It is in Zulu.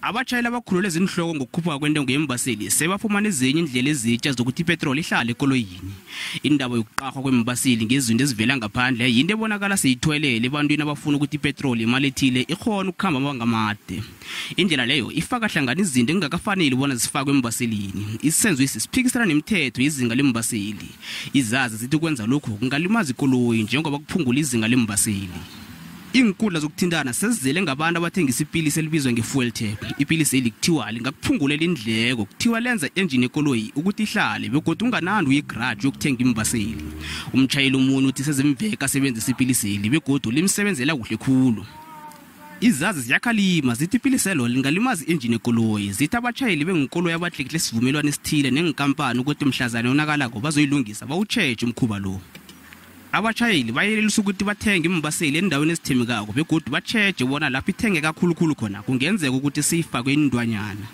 Abatjhayeli abakhulule izinhloko ngokukhuphuka kwentengo yeembaseli sebafumana ezinye indlela ezitsha zokuthi ipetroli ihlale ekoloyini. Indaba yokuqarhwa kweembaseli ngezinto ezivela ngaphandle yinto ebonakala seyithwelele ebantwini abafuna ukuthi ipetroli imali ethile ikhona ukukhamba amabanga amade. Indlela leyo ifaka hlangana izinto engakafanele bona zifakwe embaselini. Isenzo esi siphikisana nemithetho yezinga leembaseli. Izazi zithi ukwenza lokho kungalimaza ikoloyi njengoba kuphungula izinga leembaseli. Inkundla zokuthintana sezizele ngabantu abathengisa ipilisi elibizwa ngefuel tap. Ipilisi elikuthiwa lingakuphungulela indleko, kuthiwa lenza engine ekoloyi ukuthi ihlale begodwa unganandi uyigarage yokuthenga imbaseli. Umtjhayeli omunye uthi sezimveka asebenzisa ipilisi begodwa limsebenzela kuhle khulu. Izazi ziyakhalima zithi ipilisi elo lingalimaza engine ekoloyi. Zithi abatjhayeli bengikoloyi abatlikile isivumelwano esithile nenkampani ukuthi mhlazana onakalako bazoyilungisa bawutsheje umkhuba lo. Abatjhayeli bayelelisa ukuthi bathenga imbaseli endaweni ezithemekako begodwa batsheje bona lapho ithenge kakhulu khona kungenzeka ukuthi seyifakwe indwanyana.